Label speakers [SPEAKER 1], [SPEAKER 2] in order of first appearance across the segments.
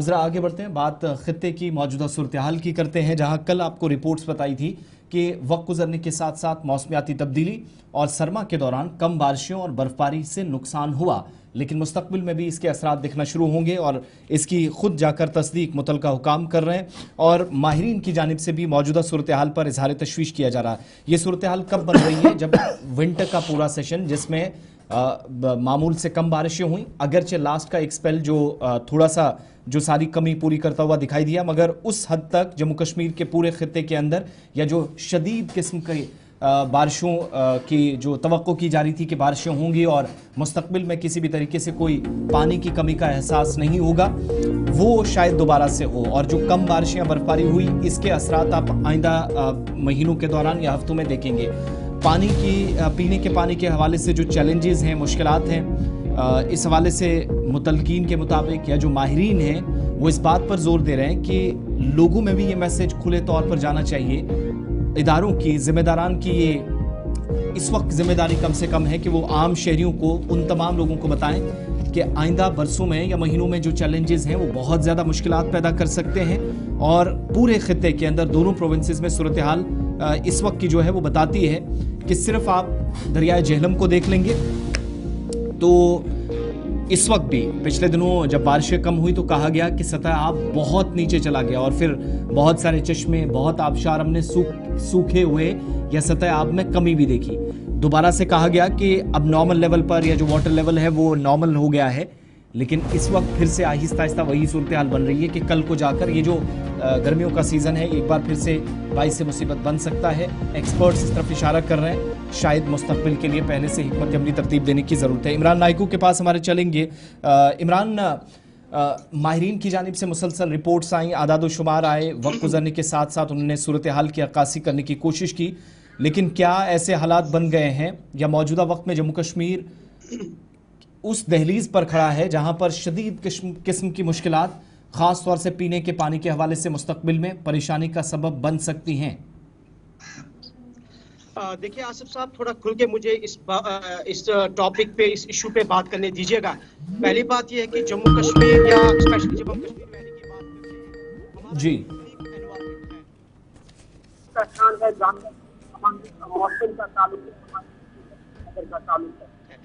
[SPEAKER 1] जरा आगे बढ़ते हैं, बात खित्ते की मौजूदा सूरत हाल की करते हैं, जहां कल आपको रिपोर्ट्स बताई थी कि वक्त गुजरने के साथ साथ मौसमियाती तब्दीली और सरमा के दौरान कम बारिशों और बर्फबारी से नुकसान हुआ, लेकिन मुस्तकबिल में भी इसके असरात दिखना शुरू होंगे और इसकी खुद जाकर तस्दीक मुतलका हुकाम कर रहे हैं और माहिरीन की जानिब से भी मौजूदा सूरत हाल पर इजहार तशवीश किया जा रहा है। ये सूरत हाल कब बन रही है? जब विंटर का पूरा सेशन, जिसमें मामूल से कम बारिशें हुई, अगरचे लास्ट का एक स्पेल जो थोड़ा सा जो सारी कमी पूरी करता हुआ दिखाई दिया, मगर उस हद तक जम्मू कश्मीर के पूरे खित्ते के अंदर या जो शदीद किस्म के बारिशों की जो तवक्को की जा रही थी कि बारिशें होंगी और मुस्तकबिल में किसी भी तरीके से कोई पानी की कमी का एहसास नहीं होगा, वो शायद दोबारा से हो। और जो कम बारिशें या बर्फबारी हुई, इसके असरात आप आइंदा महीनों के दौरान या हफ्तों में देखेंगे। पानी की पीने के पानी के हवाले से जो चैलेंजेस हैं, मुश्किलात हैं, इस हवाले से मुतलकीन के मुताबिक या जो माहिरीन हैं वो इस बात पर जोर दे रहे हैं कि लोगों में भी ये मैसेज खुले तौर पर जाना चाहिए, इदारों की, जिम्मेदारान की ये इस वक्त जिम्मेदारी कम से कम है कि वो आम शहरियों को, उन तमाम लोगों को बताएं कि आइंदा बरसों में या महीनों में जो चैलेंजेस हैं वो बहुत ज़्यादा मुश्किलात पैदा कर सकते हैं। और पूरे खित्ते के अंदर दोनों प्रोविंसेस में सूरत हाल इस वक्त की जो है वो बताती है कि सिर्फ आप दरियाए झेलम को देख लेंगे तो इस वक्त भी पिछले दिनों जब बारिशें कम हुई तो कहा गया कि सतह आब बहुत नीचे चला गया और फिर बहुत सारे चश्मे, बहुत आबशार हमने सूखे हुए या सतह आब में कमी भी देखी। दोबारा से कहा गया कि अब नॉर्मल लेवल पर या जो वाटर लेवल है वो नॉर्मल हो गया है, लेकिन इस वक्त फिर से आहिस्ता आहिस्ता वही सूरत हाल बन रही है कि कल को जाकर ये जो गर्मियों का सीज़न है एक बार फिर से बाइस से मुसीबत बन सकता है। एक्सपर्ट्स इस तरफ इशारा कर रहे हैं, शायद मुस्तकबिल के लिए पहले से हिकमत अमली तरतीब देने की ज़रूरत है। इमरान नाइकू के पास हमारे चलेंगे। इमरान, माहिरीन की जानिब से मुसलसल रिपोर्ट्स आई, आदाद शुमार आए, वक्त गुजरने के साथ साथ उन्होंने सूरत हाल की अक्कासी करने की कोशिश की, लेकिन क्या ऐसे हालात बन गए हैं या मौजूदा वक्त में जम्मू कश्मीर उस दहलीज पर खड़ा है जहां पर शदीद किस्म की मुश्किलात ख़ास तौर से पीने के पानी के हवाले से मुस्तकबिल में परेशानी का सबब बन सकती हैं?
[SPEAKER 2] देखिए आसिफ साहब, थोड़ा खुल के मुझे इस टॉपिक पे, इस इशू पे बात करने दीजिएगा। पहली बात यह है कि जम्मू कश्मीर या स्पेशली जम्मू कश्मीर वैली की बात करते हैं जी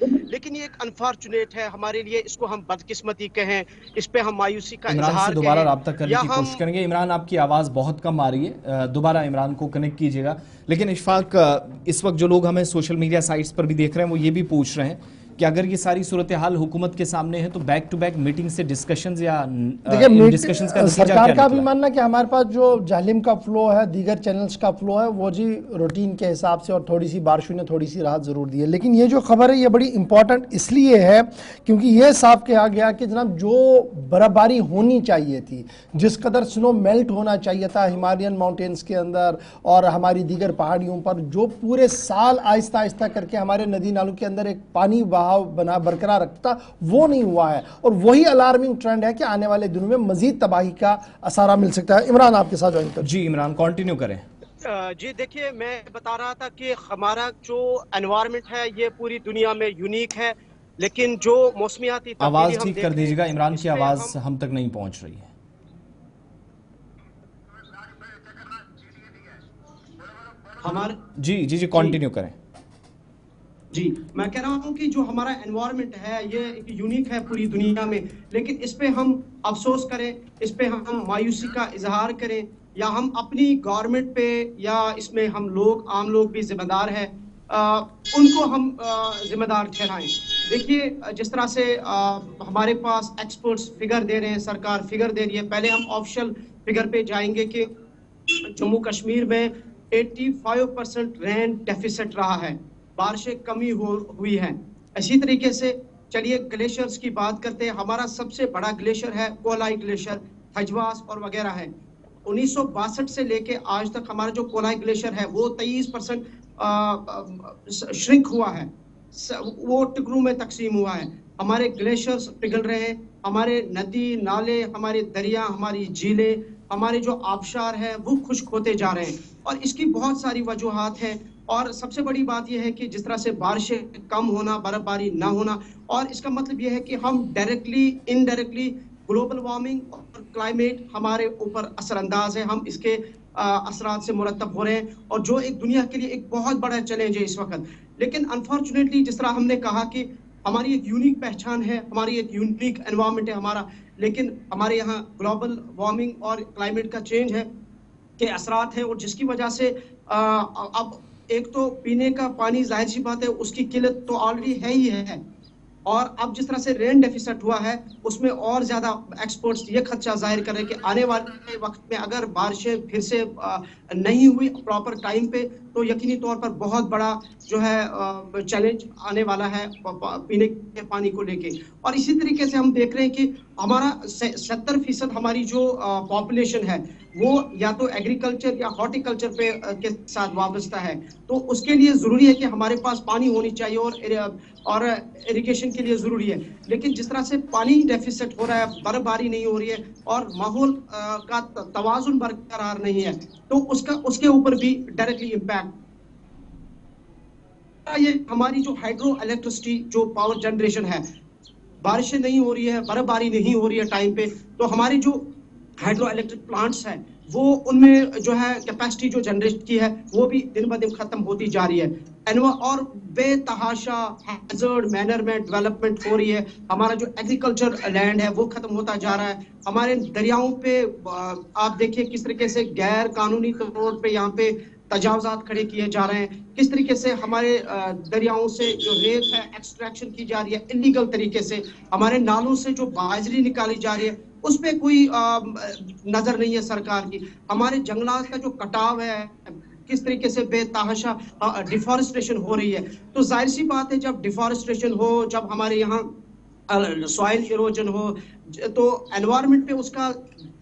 [SPEAKER 2] लेकिन ये एक अनफॉर्चुनेट है हमारे लिए, इसको हम बदकिस्मती कहें, इस पे हम मायूसी का इजहार कहें।
[SPEAKER 1] दोबारा रब्ता करने की कोशिश करेंगे। इमरान, आपकी आवाज़ बहुत कम आ रही है, दोबारा इमरान को कनेक्ट कीजिएगा। लेकिन इशफाक, इस वक्त जो लोग हमें सोशल मीडिया साइट्स पर भी देख रहे हैं वो ये भी पूछ रहे हैं कि अगर ये सारी सूरत हाल हुकूमत के सामने है तो बैक टू बैक मीटिंग से डिस्कशंस या डिस्कशंस का
[SPEAKER 3] सरकार का भी मानना कि हमारे पास जो जालिम का फ्लो है, दीगर चैनल्स का फ्लो है, वो जी रूटीन के हिसाब से, और थोड़ी सी बारिशों ने थोड़ी सी राहत ज़रूर दी है। लेकिन ये जो खबर है ये बड़ी इंपॉर्टेंट इसलिए है क्योंकि ये साफ कहा गया कि जनाब जो बर्फबारी होनी चाहिए थी, जिस कदर स्नो मेल्ट होना चाहिए था हिमालयन माउंटेन्स के अंदर और हमारी दीगर पहाड़ियों पर, जो पूरे साल आहिस्ता आहिस्ता करके हमारे नदी नालों के अंदर एक पानी बना बरकरार रखता, वो नहीं हुआ है। और वही अलार्मिंग ट्रेंड है कि आने वाले दिनों में मजीद तबाही का असारा मिल सकता है। इमरान, आपके साथ ज्वाइन कर।
[SPEAKER 1] जी इमरान, कंटिन्यू करें।
[SPEAKER 2] जी देखिए, मैं बता रहा था कि हमारा जो एनवायरनमेंट है ये पूरी दुनिया में यूनिक है, लेकिन जो मौसमियाती
[SPEAKER 1] आवाज ठीक कर दीजिएगा, इमरान की आवाज हम तक नहीं पहुंच रही है।
[SPEAKER 2] हमारे
[SPEAKER 1] जी कंटिन्यू करें।
[SPEAKER 2] जी, मैं कह रहा हूं कि जो हमारा एनवायरनमेंट है ये एक यूनिक है पूरी दुनिया में, लेकिन इस पे हम अफसोस करें, इस पे हम मायूसी का इजहार करें, या हम अपनी गवर्नमेंट पे या इसमें हम लोग, आम लोग भी जिम्मेदार हैं, उनको हम जिम्मेदार ठहराएं। देखिए, जिस तरह से हमारे पास एक्सपर्ट्स फिगर दे रहे हैं, सरकार फिगर दे रही है, पहले हम ऑफिशियल फिगर पे जाएंगे कि जम्मू कश्मीर में 85% रेन डेफिसिट रहा है, बारिशें कमी हुई है। इसी तरीके से चलिए ग्लेशियर्स की बात करते हैं। हमारा सबसे बड़ा ग्लेशियर है कोलाई ग्लेशियर, थजवास और वगैरह है। 1962 से लेके आज तक हमारा जो कोलाई ग्लेशियर है वो 23% श्रिंक हुआ है, वो टुकड़ों में तकसीम हुआ है। हमारे ग्लेशियर्स पिघल रहे हैं, हमारे नदी नाले, हमारे दरिया, हमारी झीलें, हमारे जो आबशार है वो खुश्क होते जा रहे हैं, और इसकी बहुत सारी वजूहात हैं। और सबसे बड़ी बात यह है कि जिस तरह से बारिशें कम होना, बर्फबारी ना होना, और इसका मतलब यह है कि हम डायरेक्टली इनडायरेक्टली ग्लोबल वार्मिंग और क्लाइमेट हमारे ऊपर असरअंदाज है, हम इसके असरात से मुरतब हो रहे हैं, और जो एक दुनिया के लिए एक बहुत बड़ा चैलेंज है इस वक्त। लेकिन अनफॉर्चुनेटली जिस तरह हमने कहा कि हमारी एक यूनिक पहचान है, हमारी एक यूनिक एनवायरनमेंट है हमारा, लेकिन हमारे यहाँ ग्लोबल वार्मिंग और क्लाइमेट का चेंज है के असरात हैं, और जिसकी वजह से अब एक तो पीने का पानी जाहिर सी बात है उसकी किल्लत तो ऑलरेडी है ही है, और अब जिस तरह से रेन डेफिसिट हुआ है उसमें और ज्यादा एक्सपर्ट्स ये खदशा जाहिर कर रहे हैं कि आने वाले वक्त में अगर बारिशें फिर से नहीं हुई प्रॉपर टाइम पे तो यकीनी तौर पर बहुत बड़ा जो है चैलेंज आने वाला है पीने के पानी को लेके। और इसी तरीके से हम देख रहे हैं कि हमारा 70% हमारी जो पॉपुलेशन है वो या तो एग्रीकल्चर या हॉर्टिकल्चर पे के साथ वाबस्ता है, तो उसके लिए जरूरी है कि हमारे पास पानी होनी चाहिए और इरिगेशन के लिए जरूरी है। लेकिन जिस तरह से पानी डेफिसिट हो रहा है, बर्फबारी नहीं हो रही है और माहौल का तवाजुन बरकरार नहीं है, तो उसके ऊपर भी डायरेक्टली इम्पैक्ट ये हमारी जो हाइड्रो इलेक्ट्रिसिटी जो पावर जनरेशन है, बारिशें नहीं हो रही है, बर्फबारी नहीं हो रही है टाइम पे, तो हमारी जो हाइड्रो इलेक्ट्रिक प्लांट्स हैं वो उनमें जो है कैपेसिटी जो जनरेट की है वो भी दिन ब दिन खत्म होती जा रही है, और बेतहाशा हैजर्ड मैनर में डेवलपमेंट हो रही है। हमारा जो एग्रीकल्चर लैंड है वो खत्म होता जा रहा है। हमारे दरियाओं पे आप देखिए किस तरीके से गैर कानूनी तौर पे यहाँ पे तजावजात खड़े किए जा रहे हैं, किस तरीके से हमारे दरियाओं से जो रेत है एक्सट्रैक्शन की जा रही है इलीगल तरीके से, हमारे नालों से जो बाजरी निकाली जा रही है उस पर कोई नजर नहीं है सरकार की। हमारे जंगलात का जो कटाव है किस तरीके से बेतहाशा डिफॉरेस्टेशन हो रही है, तो जाहिर सी बात है जब डिफॉरेस्टेशन हो, जब हमारे यहाँ सॉइल इरोजन हो तो एनवायरनमेंट पे उसका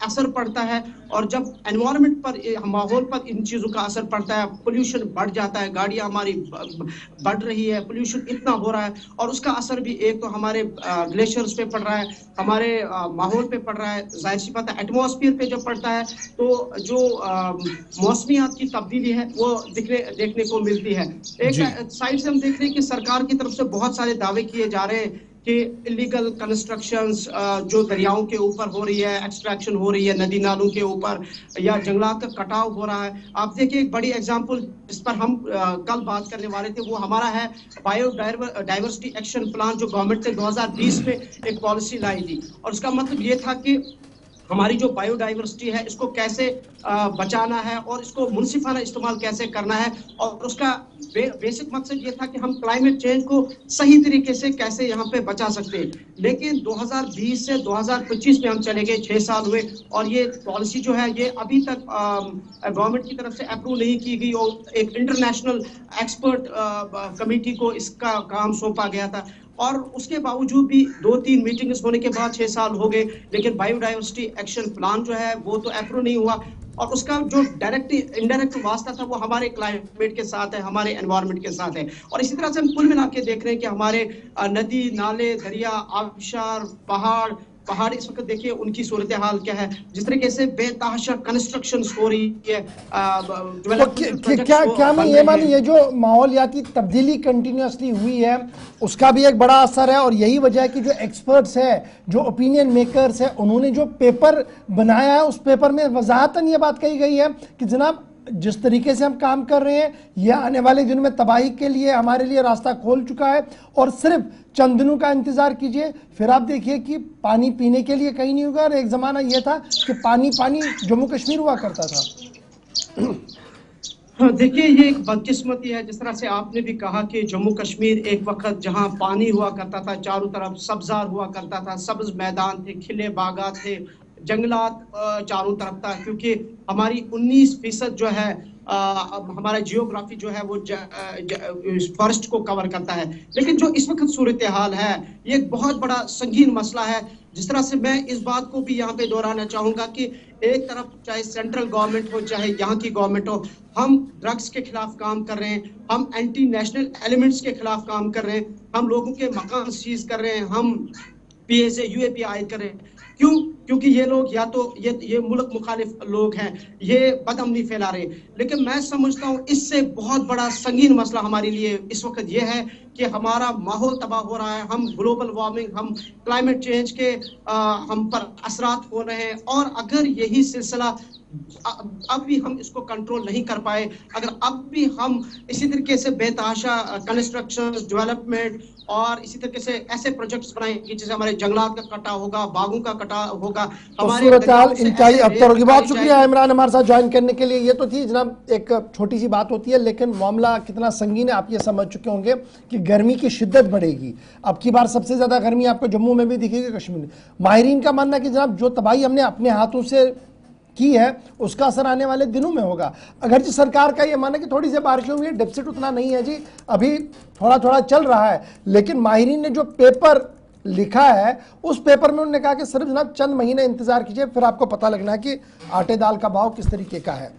[SPEAKER 2] असर पड़ता है, और जब एनवायरनमेंट पर माहौल पर इन चीज़ों का असर पड़ता है पोल्यूशन बढ़ जाता है, गाड़ियाँ हमारी बढ़ रही है, पोल्यूशन इतना हो रहा है, और उसका असर भी एक तो हमारे ग्लेशियर्स पे पड़ रहा है, हमारे माहौल पे पड़ रहा है, जाहिर सी बात है एटमॉस्फेयर पे जब पड़ता है तो जो मौसमियात की तब्दीली है वो देखने को मिलती है। एक साइड से हम देख रहे हैं कि सरकार की तरफ से बहुत सारे दावे किए जा रहे हैं कि इलीगल कंस्ट्रक्शंस जो दरियाओं के ऊपर हो रही है, एक्सट्रैक्शन हो रही है नदी नालों के ऊपर, या जंगलात का कटाव हो रहा है। आप देखिए एक बड़ी एग्जांपल जिस पर हम कल बात करने वाले थे वो हमारा है बायोडाइवर्सिटी एक्शन प्लान जो गवर्नमेंट ने 2020 में एक पॉलिसी लाई थी, और उसका मतलब ये था कि हमारी जो बायोडाइवर्सिटी है इसको कैसे बचाना है और इसको मुनसिफाना इस्तेमाल कैसे करना है, और उसका बेसिक मकसद ये था कि हम क्लाइमेट चेंज को सही तरीके से कैसे यहाँ पे बचा सकते हैं। लेकिन 2020 से 2025 में हम चले गए, 6 साल हुए, और ये पॉलिसी जो है ये अभी तक गवर्नमेंट की तरफ से अप्रूव नहीं की गई, और एक इंटरनेशनल एक्सपर्ट कमेटी को इसका काम सौंपा गया था, और उसके बावजूद भी 2-3 मीटिंग्स होने के बाद 6 साल हो गए, लेकिन बायोडाइवर्सिटी एक्शन प्लान जो है वो तो अप्रूव नहीं हुआ, और उसका जो डायरेक्ट इनडायरेक्ट वास्ता था वो हमारे क्लाइमेट के साथ है, हमारे एनवायरनमेंट के साथ है। और इसी तरह से हम कुल मिला के देख रहे हैं कि हमारे नदी नाले दरिया आबशार पहाड़ इस वक्त देखिए उनकी सूरत हाल क्या है, जिस तरीके से बेतहाशा कंस्ट्रक्शन हो रही है।
[SPEAKER 3] क्या मैं ये मानी ये जो माहौलियाती तब्दीली कंटिन्यूसली हुई है उसका भी एक बड़ा असर है, और यही वजह है कि जो एक्सपर्ट्स है, जो ओपिनियन मेकर्स है, उन्होंने जो पेपर बनाया है उस पेपर में वजाहतन ये बात कही गई है कि जनाब जिस तरीके से हम काम कर रहे हैं यह आने वाले दिनों में तबाही के लिए हमारे लिए रास्ता खोल चुका है, और सिर्फ चंद दिनों का इंतजार कीजिए, फिर आप देखिए कि पानी पीने के लिए कहीं नहीं होगा। और एक ज़माना यह था कि पानी जम्मू कश्मीर हुआ करता था।
[SPEAKER 2] हाँ देखिए ये एक बदकिस्मती है, जिस तरह से आपने भी कहा कि जम्मू कश्मीर एक वक्त जहाँ पानी हुआ करता था, चारों तरफ सब्जार हुआ करता था, सब्ज मैदान थे, खिले बागात थे, जंगलात चारों तरफ था, क्योंकि हमारी 19% जो है हमारा जियोग्राफी जो है वो फॉरेस्ट को कवर करता है। लेकिन जो इस वक्त सूरत हाल है ये एक बहुत बड़ा संगीन मसला है, जिस तरह से मैं इस बात को भी यहाँ पे दोहराना चाहूँगा कि एक तरफ चाहे सेंट्रल गवर्नमेंट हो चाहे यहाँ की गवर्नमेंट हो, हम ड्रग्स के खिलाफ काम कर रहे हैं, हम एंटी नेशनल एलिमेंट्स के खिलाफ काम कर रहे हैं, हम लोगों के मकान सीज कर रहे हैं, हम PSA UAP आयद कर रहे हैं। क्यों? क्योंकि ये लोग या तो ये मुल्क मुखालिफ लोग हैं, ये बदअमनी फैला रहे हैं। लेकिन मैं समझता हूँ इससे बहुत बड़ा संगीन मसला हमारे लिए इस वक्त ये है कि हमारा माहौल तबाह हो रहा है, हम ग्लोबल वार्मिंग, हम क्लाइमेट चेंज के हम पर असरात हो रहे हैं। और अगर यही सिलसिला अब भी हम इसको कंट्रोल नहीं कर पाए, अगर अब भी हम इसी तरीके से बेतहाशा कंस्ट्रक्शन, डेवलपमेंट और इसी तरीके से ऐसे प्रोजेक्ट्स बनाएंगे जैसे हमारे जंगलात का कटा होगा, बागों का कटा होगा,
[SPEAKER 3] तो
[SPEAKER 2] हमारे
[SPEAKER 3] सूरत हाल
[SPEAKER 2] दरियाओं से
[SPEAKER 3] इंतहाई
[SPEAKER 2] ऐसे
[SPEAKER 3] अबतर होगी।
[SPEAKER 2] रेत
[SPEAKER 3] बहुत
[SPEAKER 2] निकाली
[SPEAKER 3] शुक्रिया
[SPEAKER 2] जाएगी।
[SPEAKER 3] इमरान हमारे साथ ज्वाइन करने के लिए। ये तो थी जनाब एक छोटी सी बात होती है, लेकिन मामला कितना संगीन है आप ये समझ चुके होंगे कि गर्मी की शिद्दत बढ़ेगी। अब की बार सबसे ज्यादा गर्मी आपको जम्मू में भी दिखेगी, कश्मीर में। माहिरीन का मानना है कि जनाब जो तबाही हमने अपने हाथों से की है उसका असर आने वाले दिनों में होगा। अगर जी सरकार का ये मानना है कि थोड़ी सी बारिशों हुई है, डेफिसिट उतना नहीं है जी, अभी थोड़ा थोड़ा चल रहा है, लेकिन माहिरीन ने जो पेपर लिखा है उस पेपर में उन्होंने कहा कि सिर्फ जनाब चंद महीने इंतजार कीजिए, फिर आपको पता लगना है कि आटे दाल का भाव किस तरीके का है।